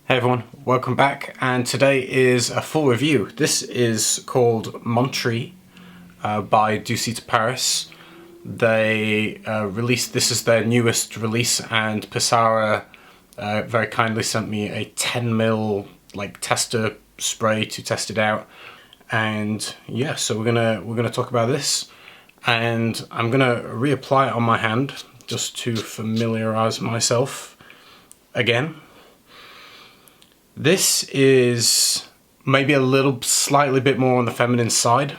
Hey everyone, welcome back, and today is a full review. This is called Montri by Dusita Paris. They released, this is their newest release, and Pisara very kindly sent me a 10ml like tester spray to test it out. And yeah, so we're gonna talk about this, and I'm gonna reapply it on my hand just to familiarize myself again. This is maybe a little slightly bit more on the feminine side,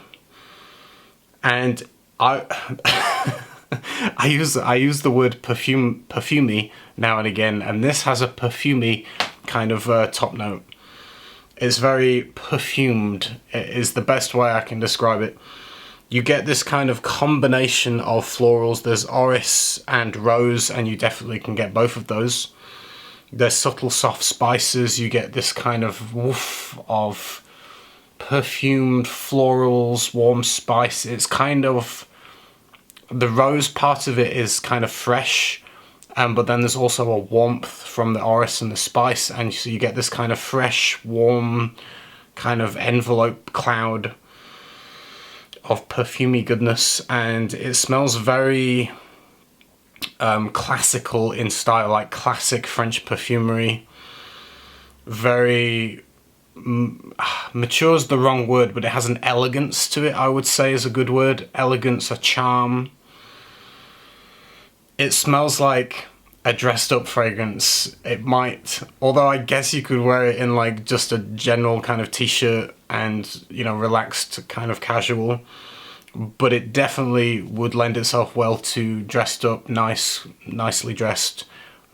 and I I use the word perfumey now and again, and this has a perfumey kind of top note. It's very perfumed, it is the best way I can describe it. You get this kind of combination of florals. There's orris and rose, and you definitely can get both of those. There's subtle soft spices. You get this kind of woof of perfumed florals, warm spice. It's kind of, the rose part of it is kind of fresh, but then there's also a warmth from the orris and the spice, and so you get this kind of fresh, warm, kind of envelope cloud of perfumey goodness, and it smells very classical in style, like classic French perfumery. Very mature is the wrong word, but it has an elegance to it, I would say is a good word. Elegance, a charm. It smells like a dressed up fragrance. It might, although I guess you could wear it in like just a general kind of t-shirt and, you know, relaxed kind of casual. But it definitely would lend itself well to dressed up, nicely dressed,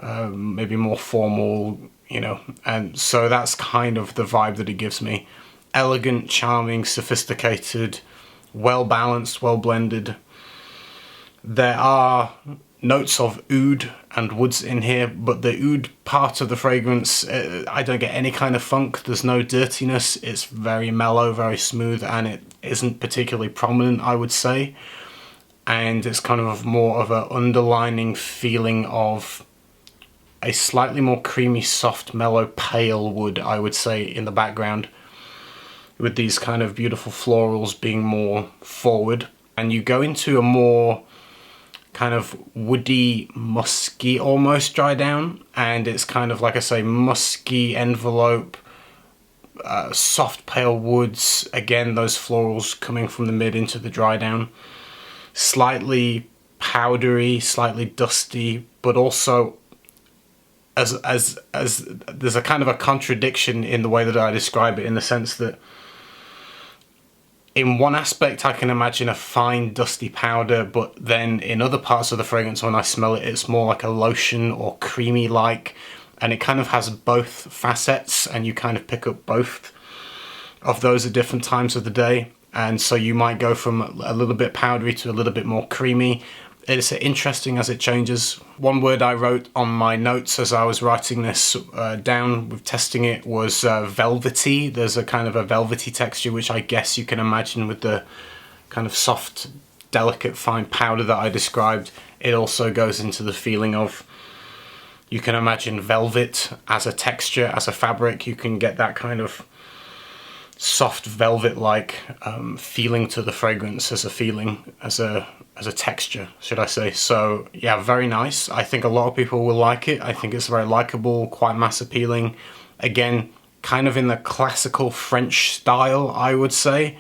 maybe more formal, you know. And so that's kind of the vibe that it gives me. Elegant, charming, sophisticated, well balanced, well blended. There are notes of oud and woods in here, but the oud part of the fragrance, I don't get any kind of funk. There's no dirtiness. It's very mellow, very smooth, and it isn't particularly prominent, I would say. And it's kind of more of an underlining feeling of a slightly more creamy, soft, mellow, pale wood, I would say, in the background, with these kind of beautiful florals being more forward. And you go into a more kind of woody, musky, almost dry down, and it's kind of, like I say, musky envelope, soft pale woods, again those florals coming from the mid into the dry down, slightly powdery, slightly dusty, but also as there's a kind of a contradiction in the way that I describe it, in the sense that in one aspect I can imagine a fine dusty powder, but then in other parts of the fragrance when I smell it, it's more like a lotion or creamy like, and it kind of has both facets, and you kind of pick up both of those at different times of the day. And so you might go from a little bit powdery to a little bit more creamy. It's interesting as it changes. One word I wrote on my notes as I was writing this down with testing it was velvety. There's a kind of a velvety texture, which I guess you can imagine with the kind of soft, delicate, fine powder that I described. It also goes into the feeling of, you can imagine velvet as a texture, as a fabric. You can get that kind of soft velvet-like feeling to the fragrance as a feeling, as a texture, should I say. So yeah, very nice. I think a lot of people will like it. I think it's very likable, quite mass appealing. Again, kind of in the classical French style, I would say,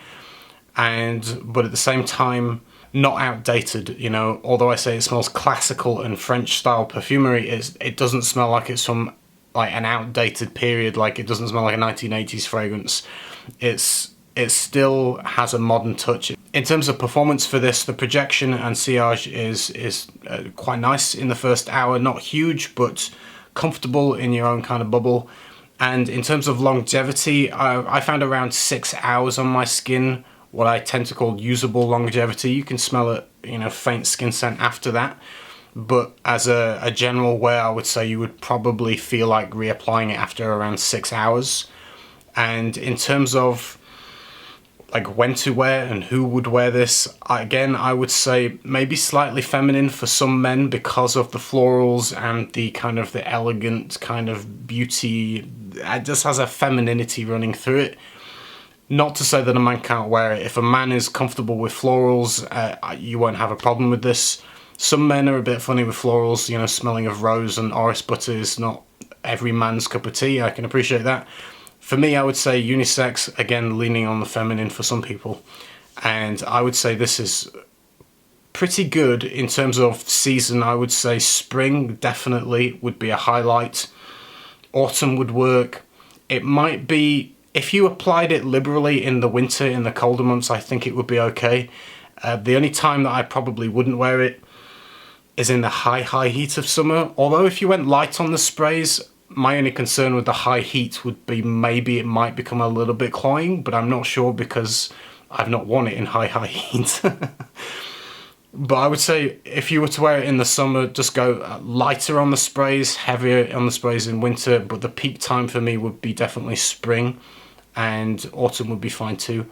but at the same time not outdated, you know. Although I say it smells classical and French style perfumery, it doesn't smell like it's from like an outdated period. Like, it doesn't smell like a 1980s fragrance. It still has a modern touch. In terms of performance for this, the projection and sillage is quite nice in the first hour. Not huge, but comfortable in your own kind of bubble. And in terms of longevity, I found around 6 hours on my skin, what I tend to call usable longevity. You can smell it, you know, faint skin scent after that. But as a general wear, I would say you would probably feel like reapplying it after around 6 hours. And in terms of like when to wear and who would wear this, again, I would say maybe slightly feminine for some men because of the florals and the kind of the elegant kind of beauty, it just has a femininity running through it. Not to say that a man can't wear it. If a man is comfortable with florals, you won't have a problem with this. Some men are a bit funny with florals, you know, smelling of rose and orris butter is not every man's cup of tea. I can appreciate that. For me, I would say unisex, again, leaning on the feminine for some people. And I would say this is pretty good in terms of season. I would say spring definitely would be a highlight. Autumn would work. It might be, if you applied it liberally in the winter, in the colder months, I think it would be okay. The only time that I probably wouldn't wear it is in the high heat of summer. Although if you went light on the sprays, my only concern with the high heat would be maybe it might become a little bit cloying, but I'm not sure because I've not worn it in high heat. But I would say if you were to wear it in the summer, just go lighter on the sprays, heavier on the sprays in winter, but the peak time for me would be definitely spring, and autumn would be fine too.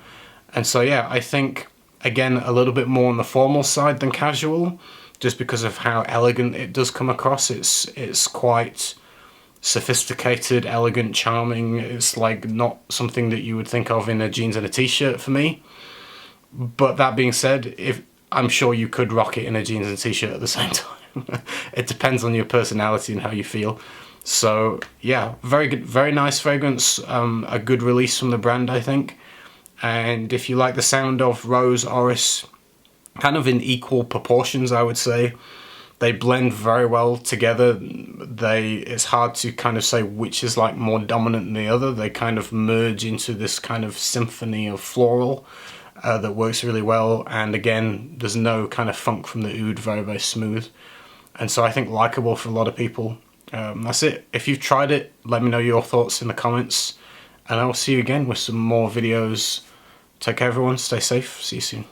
And so yeah, I think again a little bit more on the formal side than casual, just because of how elegant it does come across. It's quite sophisticated, elegant, charming. It's like not something that you would think of in a jeans and a t-shirt for me. But that being said, I'm sure you could rock it in a jeans and t-shirt at the same time. It depends on your personality and how you feel. So yeah, very good, very nice fragrance. A good release from the brand, I think. And if you like the sound of rose, orris, kind of in equal proportions, I would say. They blend very well together. It's hard to kind of say which is like more dominant than the other. They kind of merge into this kind of symphony of floral that works really well. And again, there's no kind of funk from the oud, very, very smooth. And so I think likable for a lot of people. That's it. If you've tried it, let me know your thoughts in the comments. And I will see you again with some more videos. Take care everyone, stay safe, see you soon.